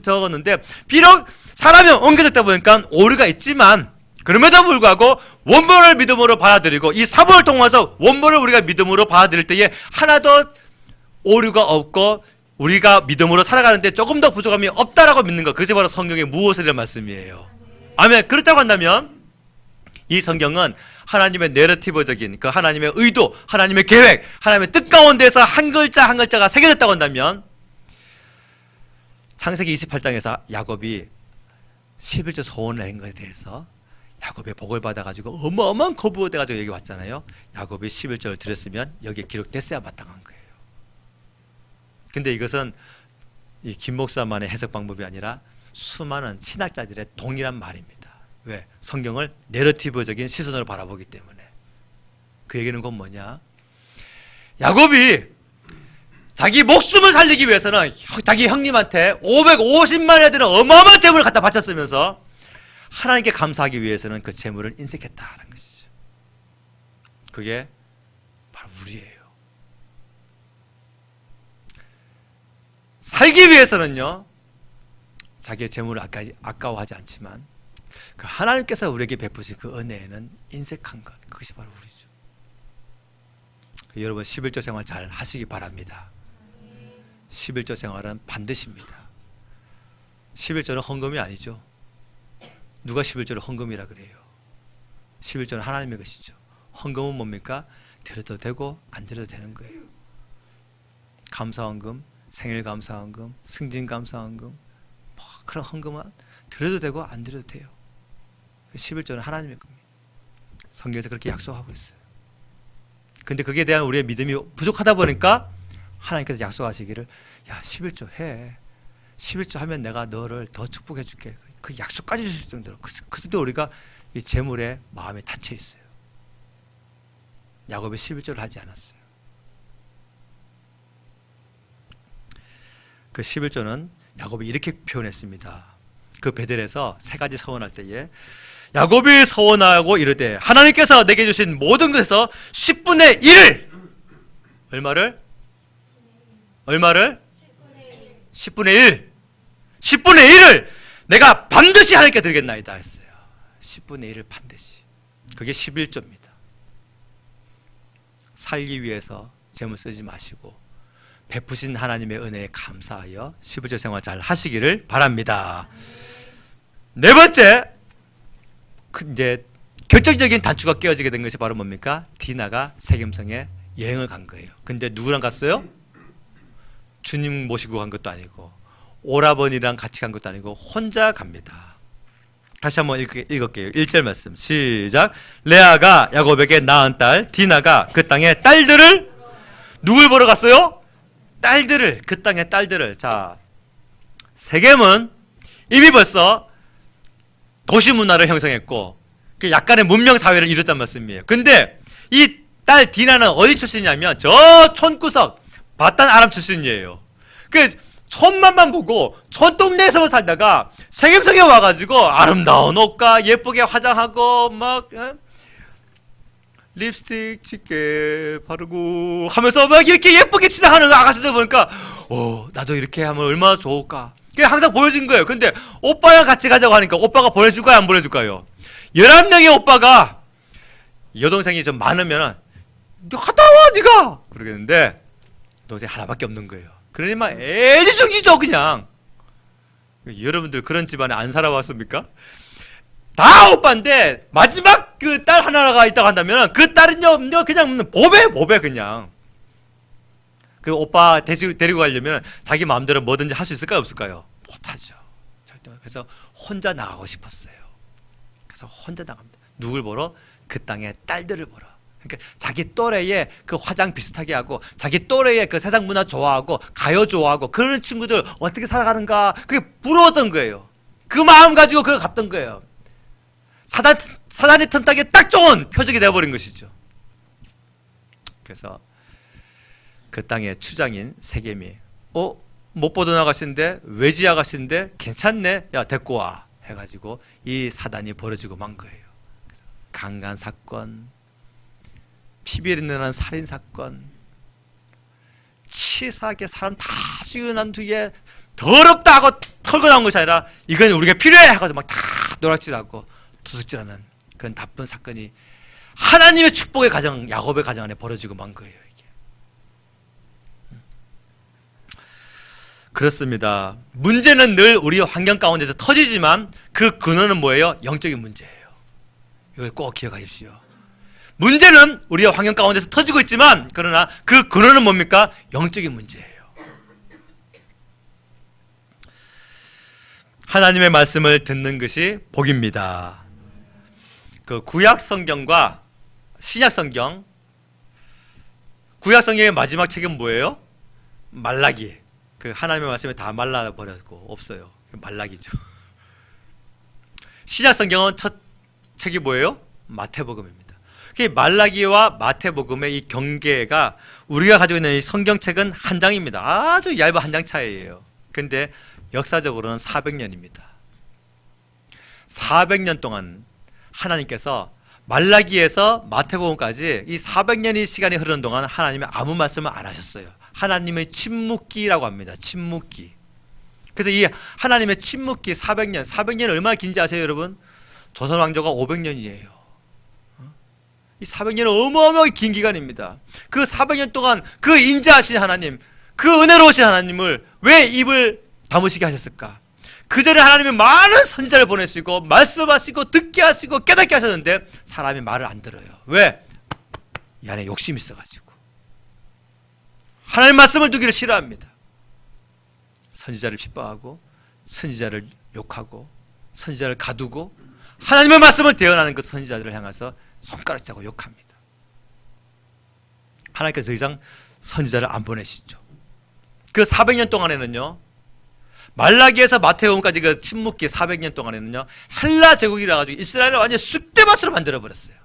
적었는데, 비록 사람이 옮겨 적다 보니까 오류가 있지만, 그럼에도 불구하고 원본을 믿음으로 받아들이고, 이 사본을 통해서 원본을 우리가 믿음으로 받아들일 때에 하나도 오류가 없고 우리가 믿음으로 살아가는데 조금 더 부족함이 없다라고 믿는 것, 그것이 바로 성경의 무엇이라는 말씀이에요. 아멘. 그렇다고 한다면 이 성경은 하나님의 내러티브적인 그 하나님의 의도, 하나님의 계획, 하나님의 뜻 가운데서 한 글자 한 글자가 새겨졌다고 한다면, 창세기 28장에서 야곱이 11조 소원을 한 것에 대해서 야곱의 복을 받아가지고 어마어마한 거부가 돼가지고 여기 왔잖아요. 야곱이 11조를 드렸으면 여기에 기록됐어야 마땅한 거예요. 근데 이것은 이 김 목사만의 해석 방법이 아니라 수많은 신학자들의 동일한 말입니다. 왜? 성경을 내러티브적인 시선으로 바라보기 때문에. 그 얘기는 곧 뭐냐? 야곱이 자기 목숨을 살리기 위해서는 자기 형님한테 550만에 되는 어마어마한 재물을 갖다 바쳤으면서 하나님께 감사하기 위해서는 그 재물을 인색했다는 것이죠. 그게 바로 우리예요. 살기 위해서는요, 자기의 재물을 아까워하지 않지만 그 하나님께서 우리에게 베푸신 그 은혜에는 인색한 것, 그것이 바로 우리죠. 여러분 11조 생활 잘 하시기 바랍니다. 11조 생활은 반드시입니다. 11조는 헌금이 아니죠. 누가 11조를 헌금이라 그래요? 11조는 하나님의 것이죠. 헌금은 뭡니까? 드려도 되고 안 드려도 되는 거예요. 감사헌금, 생일감사헌금, 승진감사헌금, 뭐 그런 헌금은 드려도 되고 안 드려도 돼요. 11조는 하나님의 겁니다. 성경에서 그렇게 약속하고 있어요. 근데 그에 대한 우리의 믿음이 부족하다 보니까 하나님께서 약속하시기를, 야 11조 해, 11조 하면 내가 너를 더 축복해 줄게, 그 약속까지 주실 정도로. 그래도 우리가 이 재물에 마음에 닫혀 있어요. 야곱이 11조를 하지 않았어요. 그 11조는 야곱이 이렇게 표현했습니다. 그 베델에서 세 가지 서원할 때에 야곱이 서원하고 이르되 하나님께서 내게 주신 모든 것에서 10분의 1을, 얼마를? 10분의 1. 10분의 1을 내가 반드시 하나님께 드리겠나이다 했어요. 10분의 1을 반드시. 그게 11조입니다. 살기 위해서 재물 쓰지 마시고 베푸신 하나님의 은혜에 감사하여 11조 생활 잘 하시기를 바랍니다. 네 번째, 이제 결정적인 단추가 깨어지게 된 것이 바로 뭡니까? 디나가 세겜성에 여행을 간 거예요. 근데 누구랑 갔어요? 주님 모시고 간 것도 아니고 오라버니랑 같이 간 것도 아니고 혼자 갑니다. 다시 한번 읽을게요. 1절 말씀 시작. 레아가 야곱에게 낳은 딸 디나가 그 땅의 딸들을, 누굴 보러 갔어요? 딸들을, 그 땅의 딸들을. 자, 세겜은 이미 벌써 도시 문화를 형성했고 약간의 문명 사회를 이뤘단 말씀이에요. 근데 이 딸 디나는 어디 출신이냐면 저 촌구석 바단 아람 출신이에요. 그 촌만만 보고 촌동네에서만 살다가 세겜성에 와가지고 아름다운 옷과 예쁘게 화장하고 막 립스틱 짙게 바르고 하면서 막 이렇게 예쁘게 치장하는 아가씨들 보니까 나도 이렇게 하면 얼마나 좋을까. 그게 항상 보여진 거예요. 근데 오빠랑 같이 가자고 하니까 오빠가 보내줄까요? 안 보내줄까요? 11명의 오빠가 여동생이 좀 많으면 너 갔다 와 니가 그러겠는데 동생이 하나밖에 없는 거예요. 그러니 막 애지중지죠 그냥. 여러분들 그런 집안에 안 살아왔습니까? 다 오빠인데 마지막 그 딸 하나가 있다고 한다면 그 딸은요 그냥 보배 그냥. 그 오빠 데리고 가려면 자기 마음대로 뭐든지 할 수 있을까요? 없을까요? 못하죠. 절대. 그래서 혼자 나가고 싶었어요. 그래서 혼자 나갑니다. 누굴 보러? 그 땅의 딸들을 보러. 그러니까 자기 또래의 그 화장 비슷하게 하고 자기 또래의 그 세상 문화 좋아하고 가요 좋아하고 그런 친구들 어떻게 살아가는가 그게 부러웠던 거예요. 그 마음 가지고 그거 갔던 거예요. 사단이 틈타기에 딱 좋은 표적이 되어버린 것이죠. 그래서 그 땅의 추장인 세겜이 못 뻗어나가시는데 외지 아가씨인데 괜찮네, 야 데리고 와 해가지고 이 사단이 벌어지고 만 거예요. 그래서 강간 사건, 피비린내 나는 살인 사건, 치사하게 사람 다 죽이고 난 뒤에 더럽다 하고 털고 나온 것이 아니라 이건 우리가 필요해 하고 막 다 노락질하고 두둑질하는 그런 나쁜 사건이 하나님의 축복의 가정, 야곱의 가정 안에 벌어지고 만 거예요. 이게 그렇습니다. 문제는 늘 우리 환경 가운데서 터지지만 그 근원은 뭐예요? 영적인 문제예요. 이걸 꼭 기억하십시오. 문제는 우리의 환경 가운데서 터지고 있지만 그러나 그 근원은 뭡니까? 영적인 문제예요. 하나님의 말씀을 듣는 것이 복입니다. 그 구약 성경과 신약 성경, 구약 성경의 마지막 책은 뭐예요? 말라기. 그 하나님의 말씀이 다 말라버렸고 없어요. 말라기죠. 신약 성경은 첫 책이 뭐예요? 마태복음입니다. 말라기와 마태복음의 이 경계가 우리가 가지고 있는 이 성경책은 한 장입니다. 아주 얇은 한 장 차이예요. 근데 역사적으로는 400년입니다. 400년 동안 하나님께서 말라기에서 마태복음까지 이 400년의 시간이 흐르는 동안 하나님이 아무 말씀을 안 하셨어요. 하나님의 침묵기라고 합니다. 침묵기. 그래서 이 하나님의 침묵기 400년이 얼마나 긴지 아세요, 여러분? 조선 왕조가 500년이에요. 이 400년은 어마어마하게 긴 기간입니다. 그 400년 동안 그 인자하신 하나님, 그 은혜로우신 하나님을 왜 입을 다무시게 하셨을까? 그 전에 하나님이 많은 선지자를 보내시고 말씀하시고 듣게 하시고 깨닫게 하셨는데 사람이 말을 안 들어요. 왜? 이 안에 욕심이 있어가지고 하나님 말씀을 두기를 싫어합니다. 선지자를 핍박하고 선지자를 욕하고 선지자를 가두고 하나님의 말씀을 대언하는 그 선지자들을 향해서 손가락질하고 욕합니다. 하나님께서 더 이상 선지자를 안 보내시죠. 그 400년 동안에는요, 말라기에서 마태복음까지 그 침묵기 400년 동안에는요, 헬라 제국이라 가지고 이스라엘을 완전히 쑥대밭으로 만들어 버렸어요.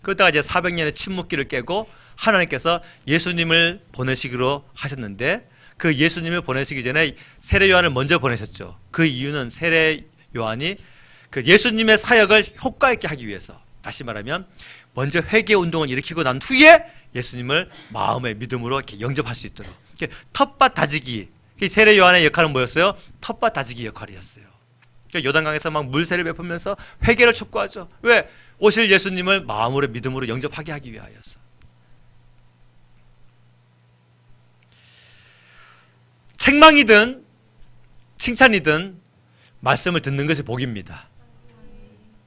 그러다가 이제 400년의 침묵기를 깨고 하나님께서 예수님을 보내시기로 하셨는데, 그 예수님을 보내시기 전에 세례 요한을 먼저 보내셨죠. 그 이유는 세례 요한이 그 예수님의 사역을 효과 있게 하기 위해서, 다시 말하면 먼저 회개 운동을 일으키고 난 후에 예수님을 마음의 믿음으로 이렇게 영접할 수 있도록 텃밭 다지기, 세례 요한의 역할은 뭐였어요? 텃밭 다지기 역할이었어요. 요단강에서 막 물세를 베풀면서 회개를 촉구하죠. 왜? 오실 예수님을 마음으로 믿음으로 영접하게 하기 위하여서. 책망이든 칭찬이든 말씀을 듣는 것이 복입니다.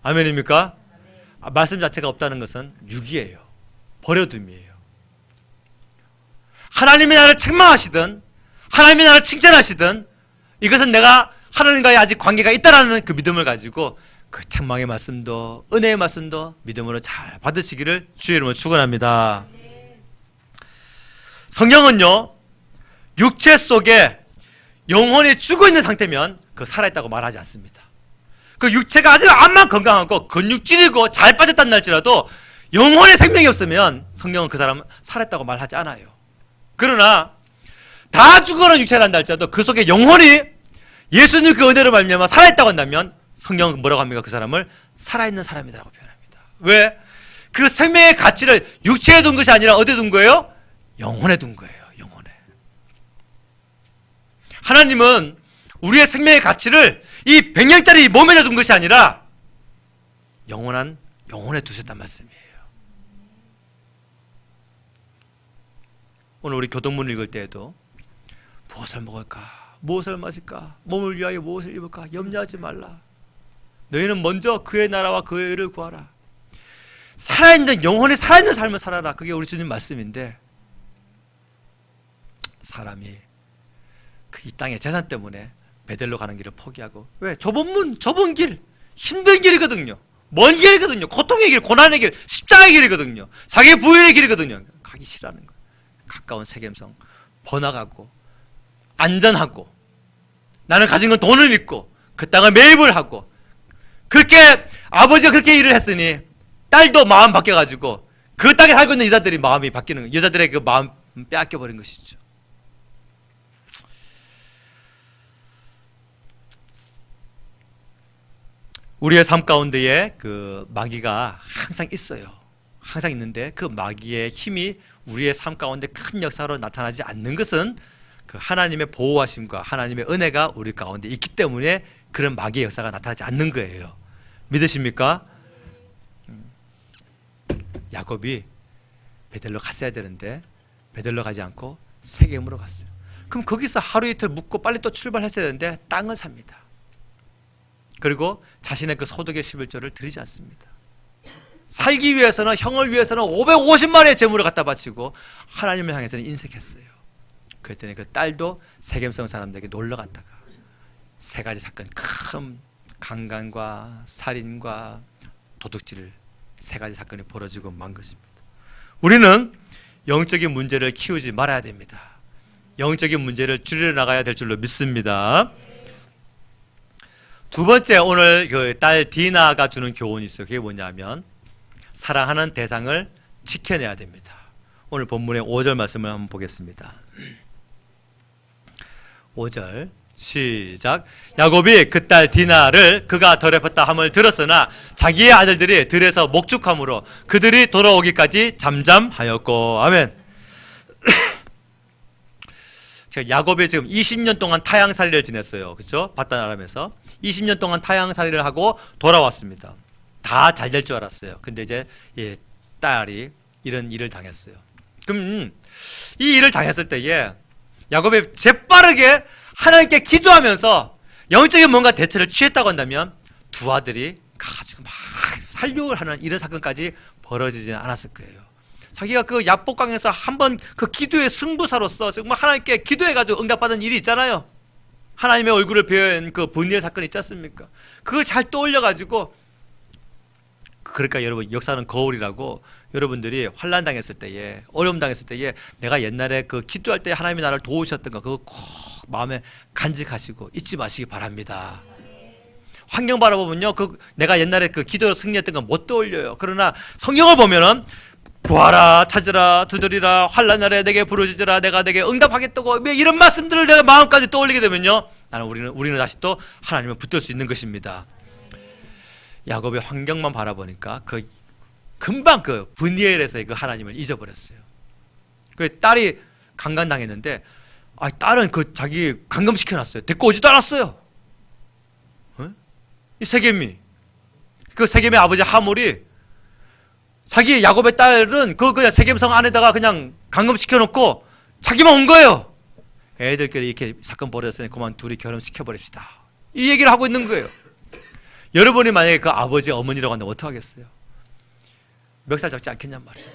아멘입니까? 말씀 자체가 없다는 것은 유기예요. 버려둠이에요. 하나님이 나를 책망하시든 하나님이 나를 칭찬하시든 이것은 내가 하나님과의 아직 관계가 있다라는 그 믿음을 가지고 그 책망의 말씀도 은혜의 말씀도 믿음으로 잘 받으시기를 주의 이름으로 축원합니다. 성경은요, 육체 속에 영혼이 죽어 있는 상태면 그 살아있다고 말하지 않습니다. 그 육체가 아주 암만 건강하고 근육질이고 잘 빠졌다는 날지라도 영혼의 생명이 없으면 성경은 그 사람은 살아있다고 말하지 않아요. 그러나 다 죽어가는 육체라는 할지라도 그 속에 영혼이 예수님 그 은혜로 말미암아 살아있다고 한다면 성경은 뭐라고 합니까? 그 사람을 살아있는 사람이라고 표현합니다. 왜? 그 생명의 가치를 육체에 둔 것이 아니라 어디에 둔 거예요? 영혼에 둔 거예요. 영혼에. 하나님은 우리의 생명의 가치를 이 100년짜리 몸에다 둔 것이 아니라 영혼에 두셨단 말씀이에요. 오늘 우리 교동문 읽을 때에도 무엇을 먹을까? 무엇을 마실까? 몸을 위하여 무엇을 입을까? 염려하지 말라. 너희는 먼저 그의 나라와 그의 의를 구하라. 살아있는 영혼이 살아있는 삶을 살아라. 그게 우리 주님 말씀인데 사람이 그 이 땅의 재산 때문에 베델로 가는 길을 포기하고, 왜? 좁은 길, 힘든 길이거든요. 먼 길이거든요. 고통의 길, 고난의 길, 십자가의 길이거든요. 자기 부인의 길이거든요. 가기 싫어하는 거예요. 가까운 세겜성 번화가고 안전하고 나는 가진 건 돈을 믿고 그 땅을 매입을 하고 그렇게 아버지가 그렇게 일을 했으니 딸도 마음 바뀌어가지고 그 땅에 살고 있는 여자들이 마음이 바뀌는 거예요. 여자들의 그 마음 빼앗겨버린 것이죠. 우리의 삶 가운데에 그 마귀가 항상 있어요. 항상 있는데 그 마귀의 힘이 우리의 삶 가운데 큰 역사로 나타나지 않는 것은 그 하나님의 보호하심과 하나님의 은혜가 우리 가운데 있기 때문에 그런 마귀의 역사가 나타나지 않는 거예요. 믿으십니까? 야곱이 베델로 갔어야 되는데 베델로 가지 않고 세겜으로 갔어요. 그럼 거기서 하루 이틀 묵고 빨리 또 출발했어야 되는데 땅을 삽니다. 그리고 자신의 그 소득의 11조를 드리지 않습니다. 살기 위해서는, 형을 위해서는 550마리의 제물을 갖다 바치고 하나님을 향해서는 인색했어요. 그랬더니 그 딸도 세겜성 사람들에게 놀러 갔다가 세 가지 사건, 큰 강간과 살인과 도둑질 세 가지 사건이 벌어지고 만 것입니다. 우리는 영적인 문제를 키우지 말아야 됩니다. 영적인 문제를 줄여 나가야 될 줄로 믿습니다. 두 번째, 오늘 그 딸 디나가 주는 교훈이 있어요. 그게 뭐냐면 사랑하는 대상을 지켜내야 됩니다. 오늘 본문의 5절 말씀을 한번 보겠습니다. 5절 시작. 야곱이 그 딸 디나를 그가 더럽혔다 함을 들었으나 자기의 아들들이 들에서 목축함으로 그들이 돌아오기까지 잠잠하였고. 아멘. 제가 야곱이 지금 20년 동안 타향살이를 지냈어요. 그렇죠? 바단 아람에서 20년 동안 타향살이를 하고 돌아왔습니다. 다 잘 될 줄 알았어요. 근데 이제 딸이 이런 일을 당했어요. 그럼 이 일을 당했을 때에 야곱이 재빠르게 하나님께 기도하면서 영적인 뭔가 대처를 취했다고 한다면 두 아들이 가지고 막 살육을 하는 이런 사건까지 벌어지지는 않았을 거예요. 자기가 그 야복강에서 한번 그 기도의 승부사로서 정말 하나님께 기도해가지고 응답받은 일이 있잖아요. 하나님의 얼굴을 배운 그 분이엘 사건 있지 않습니까? 그걸 잘 떠올려가지고, 그러니까 여러분, 역사는 거울이라고, 여러분들이 환난 당했을 때에, 어려움 당했을 때에 내가 옛날에 그 기도할 때 하나님이 나를 도우셨던 거 그거 꼭 마음에 간직하시고 잊지 마시기 바랍니다. 환경 바라보면요, 그 내가 옛날에 그 기도로 승리했던 건 못 떠올려요. 그러나 성경을 보면은 구하라, 찾으라, 두드리라, 환난 날에 내게 부르짖으라, 내가 내게 응답하겠다고 이런 말씀들을 내가 마음까지 떠올리게 되면요, 우리는 다시 또 하나님을 붙들 수 있는 것입니다. 야곱의 환경만 바라보니까 금방 그 브니엘에서의 그 하나님을 잊어버렸어요. 그 딸이 강간당했는데, 딸은 그 자기 감금시켜놨어요. 데리고 오지도 않았어요. 이 세겜이, 그 세겜의 아버지 하몰이 자기 야곱의 딸은 그냥 세겜성 안에다가 그냥 감금시켜놓고 자기만 온 거예요. 애들끼리 이렇게 사건 벌어졌으니 그만 둘이 결혼시켜버립시다, 이 얘기를 하고 있는 거예요. 여러분이 만약에 그 아버지 어머니라고 한다면 어떡하겠어요? 멱살 잡지 않겠냔 말이에요.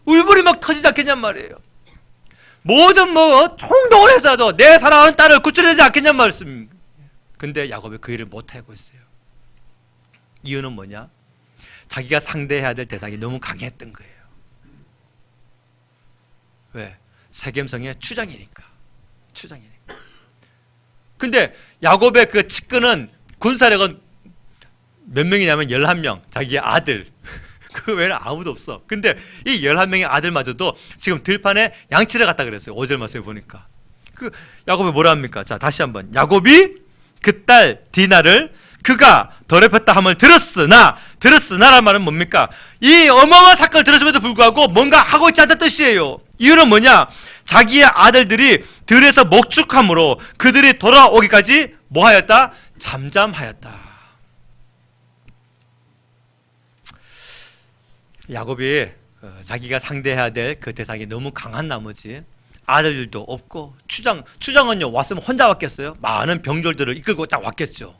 울분이 막 터지지 않겠냔 말이에요. 모든 총동을 해서라도 내 사랑하는 딸을 구출해내지 않겠냔 말씀. 근데 야곱이 그 일을 못하고 있어요. 이유는 뭐냐? 자기가 상대해야 될 대상이 너무 강했던 거예요. 왜? 세겜성의 추장이니까. 근데 야곱의 그 측근은, 군사력은 몇 명이냐면 11명, 자기의 아들. 그 외에는 아무도 없어. 근데 이 11명의 아들마저도 지금 들판에 양치를 갔다 그랬어요. 5절 말씀에 보니까. 그 야곱이 뭐라 합니까? 자, 다시 한번. 야곱이 그 딸 디나를 그가 더럽혔다 함을 들었으나란 말은 뭡니까? 이 어마어마한 사건을 들었음에도 불구하고 뭔가 하고 있지 않다는 뜻이에요. 이유는 뭐냐? 자기의 아들들이 들에서 목축함으로 그들이 돌아오기까지 뭐하였다? 잠잠하였다. 야곱이 자기가 상대해야 될 그 대상이 너무 강한 나머지 아들들도 없고, 추장은요 왔으면 혼자 왔겠어요? 많은 병졸들을 이끌고 딱 왔겠죠.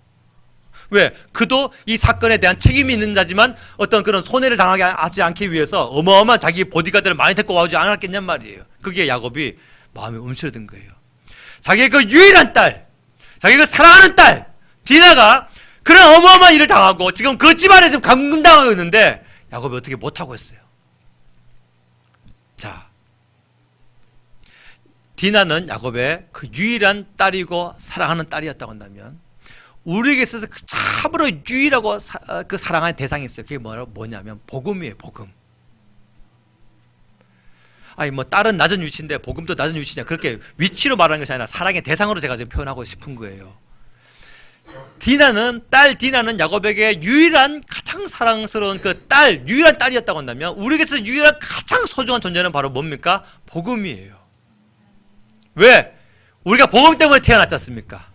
왜? 그도 이 사건에 대한 책임이 있는 자지만 어떤 그런 손해를 당하게 하지 않기 위해서 어마어마한 자기 보디가드를 많이 데리고 와오지 않았겠냔 말이에요. 그게 야곱이 마음에 움츠러든 거예요. 자기의 그 유일한 딸, 자기가 그 사랑하는 딸 디나가 그런 어마어마한 일을 당하고 지금 그 집안에 지금 감금당하고 있는데 야곱이 어떻게 못하고 있어요. 자, 디나는 야곱의 그 유일한 딸이고 사랑하는 딸이었다고 한다면 우리에게 있어서 참으로 유일하고 그 사랑하는 대상이 있어요. 그게 뭐냐면 복음이에요. 복음. 아니 뭐 딸은 낮은 위치인데 복음도 낮은 위치냐, 그렇게 위치로 말하는 것이 아니라 사랑의 대상으로 제가 지금 표현하고 싶은 거예요. 딸 디나는 야곱에게 유일한 가장 사랑스러운 그 유일한 딸이었다고 한다면 우리에게서 유일한 가장 소중한 존재는 바로 뭡니까? 복음이에요. 왜? 우리가 복음 때문에 태어났지 않습니까?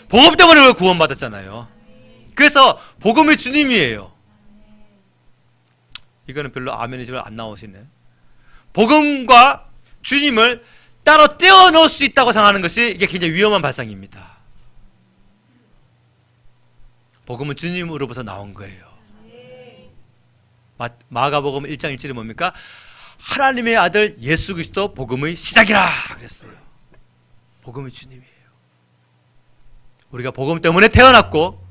복음 때문에 우리가 구원받았잖아요. 그래서 복음이 주님이에요. 이거는 별로 아멘이 잘 안 나오시네. 복음과 주님을 따로 떼어놓을 수 있다고 생각하는 것이 이게 굉장히 위험한 발상입니다. 복음은 주님으로부터 나온 거예요. 마가복음 1장 1절이 뭡니까? 하나님의 아들 예수 그리스도 복음의 시작이라 그랬어요. 복음이 주님이에요. 우리가 복음 때문에 태어났고,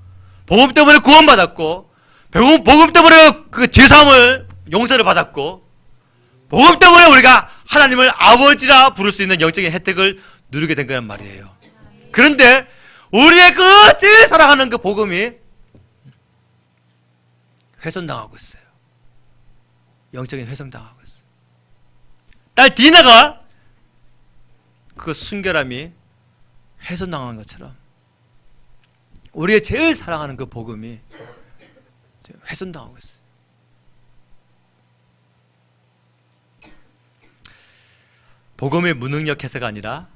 복음 때문에 구원받았고, 복음 때문에 그 죄사함을 용서를 받았고, 복음 때문에 우리가 하나님을 아버지라 부를 수 있는 영적인 혜택을 누리게 된 거란 말이에요. 그런데 우리의 그 제일 사랑하는 그 복음이 훼손당하고 있어요. 영적인 훼손당하고 있어요. 딸 디나가 그 순결함이 훼손당한 것처럼 우리의 제일 사랑하는 그 복음이 훼손당하고 있어요. 복음이 무능력해서가 아니라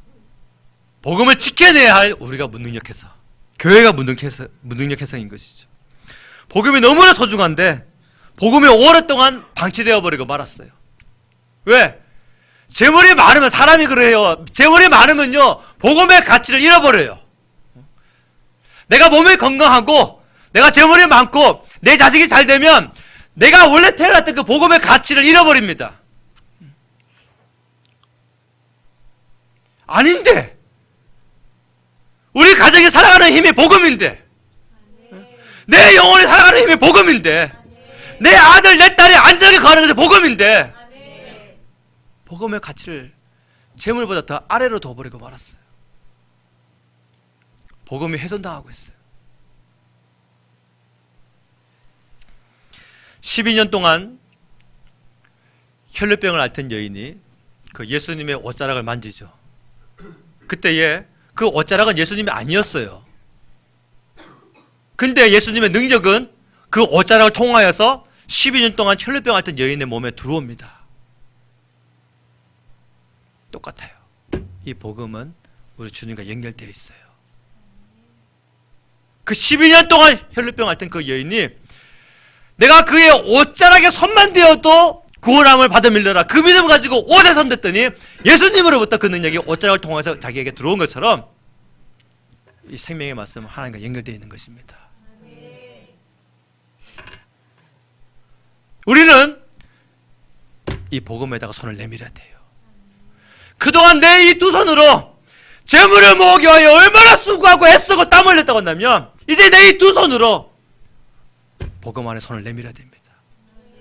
복음을 지켜내야 할 우리가 무능력해서, 교회가 무능력해서인 것이죠. 복음이 너무나 소중한데 복음이 오랫동안 방치되어 버리고 말았어요. 왜? 재물이 많으면, 사람이 그래요. 재물이 많으면요 복음의 가치를 잃어버려요. 내가 몸이 건강하고 내가 재물이 많고 내 자식이 잘 되면 내가 원래 태어났던 그 복음의 가치를 잃어버립니다. 아닌데, 우리 가정이 살아가는 힘이 복음인데, 내 영혼이 살아가는 힘이 복음인데, 내 아들 내 딸이 안전하게 거하는 것이 복음인데, 복음의 가치를 재물보다 더 아래로 둬버리고 말았어요. 복음이 훼손당하고 있어요. 12년 동안 혈루병을 앓던 여인이 그 예수님의 옷자락을 만지죠. 그때에 그 옷자락은 예수님이 아니었어요. 근데 예수님의 능력은 그 옷자락을 통하여서 12년 동안 혈루병 앓던 여인의 몸에 들어옵니다. 똑같아요. 이 복음은 우리 주님과 연결되어 있어요. 그 12년 동안 혈루병 앓던 그 여인이 내가 그의 옷자락에 손만 대어도 구원함을 받아 밀려라, 그 믿음 가지고 옷에 손댔더니 예수님으로부터 그 능력이 옷자락을 통해서 자기에게 들어온 것처럼 이 생명의 말씀은 하나님과 연결되어 있는 것입니다. 우리는 이 복음에다가 손을 내밀어야 돼요. 그동안 내 이 두 손으로 재물을 모으기 위하여 얼마나 수고하고 애쓰고 땀 흘렸다고 한다면 이제 내 이 두 손으로 복음 안에 손을 내밀어야 됩니다.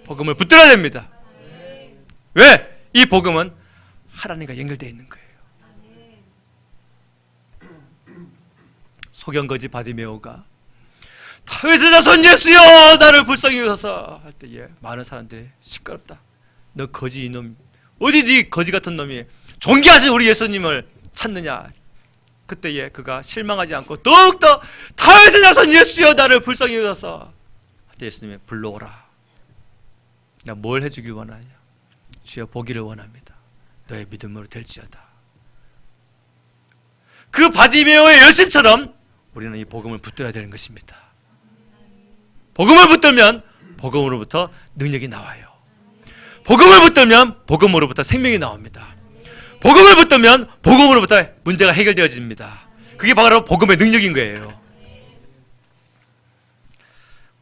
복음을 붙들어야 됩니다. 왜? 이 복음은 하나님과 연결되어 있는 거예요. 소경거지 바디메오가 다윗의 자손 예수여 나를 불쌍히 여기소서 할 때에 많은 사람들이 시끄럽다, 너 거지 이놈, 어디 네 거지 같은 놈이 존귀하신 우리 예수님을 찾느냐. 그때에 그가 실망하지 않고 더욱더 다윗의 자손 예수여 나를 불쌍히 여기소서 할 때 예수님이 불러오라. 내가 뭘 해주길 원하냐? 주여 보기를 원합니다. 너의 믿음으로 될지어다. 그 바디메오의 열심처럼 우리는 이 복음을 붙들어야 되는 것입니다. 복음을 붙들면 복음으로부터 능력이 나와요. 복음을 붙들면 복음으로부터 생명이 나옵니다. 복음을 붙들면 복음으로부터 문제가 해결되어집니다. 그게 바로 복음의 능력인 거예요.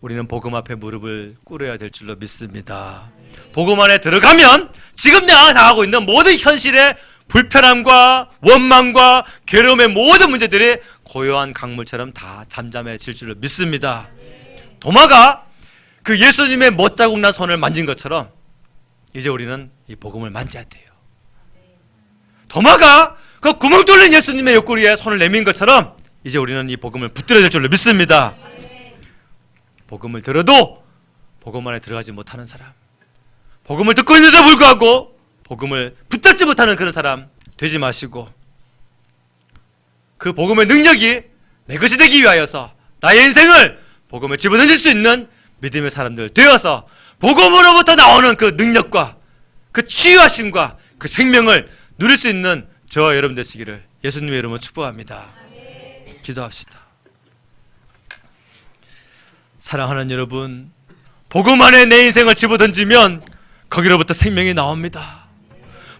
우리는 복음 앞에 무릎을 꿇어야 될 줄로 믿습니다. 복음 안에 들어가면 지금 내가 당하고 있는 모든 현실의 불편함과 원망과 괴로움의 모든 문제들이 고요한 강물처럼 다 잠잠해질 줄로 믿습니다. 도마가 그 예수님의 못자국 난 손을 만진 것처럼 이제 우리는 이 복음을 만져야 돼요. 도마가 그 구멍 뚫린 예수님의 옆구리에 손을 내민 것처럼 이제 우리는 이 복음을 붙들어야 될 줄로 믿습니다. 복음을 들어도 복음 안에 들어가지 못하는 사람, 복음을 듣고 있는데도 불구하고 복음을 붙잡지 못하는 그런 사람 되지 마시고, 그 복음의 능력이 내 것이 되기 위하여서 나의 인생을 복음에 집어던질 수 있는 믿음의 사람들 되어서 복음으로부터 나오는 그 능력과 그 치유하심과 그 생명을 누릴 수 있는 저와 여러분 되시기를 예수님의 이름으로 축복합니다. 기도합시다. 사랑하는 여러분, 복음 안에 내 인생을 집어던지면 거기로부터 생명이 나옵니다.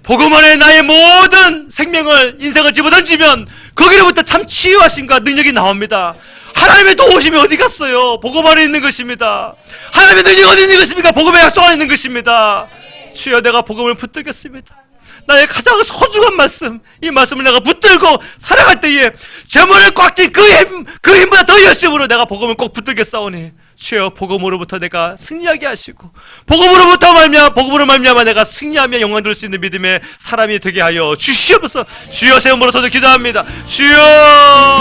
복음 안에 나의 모든 생명을, 인생을 집어던지면 거기로부터 참 치유하심과 능력이 나옵니다. 하나님의 도우심이 어디 갔어요? 복음 안에 있는 것입니다. 하나님의 능력이 어디 있는 것입니까? 복음의 약속 안에 있는 것입니다. 주여, 내가 복음을 붙들겠습니다. 나의 가장 소중한 말씀, 이 말씀을 내가 붙들고 살아갈 때에 제 몸에 꽉 낀 그 힘보다 더 열심으로 내가 복음을 꼭 붙들겠사오니 주여, 복음으로부터 내가 승리하게 하시고 복음으로 말미암아 내가 승리하며 영광 돌릴 수 있는 믿음의 사람이 되게 하여 주시옵소서. 주여, 새 몸으로 저도 기도합니다. 주여.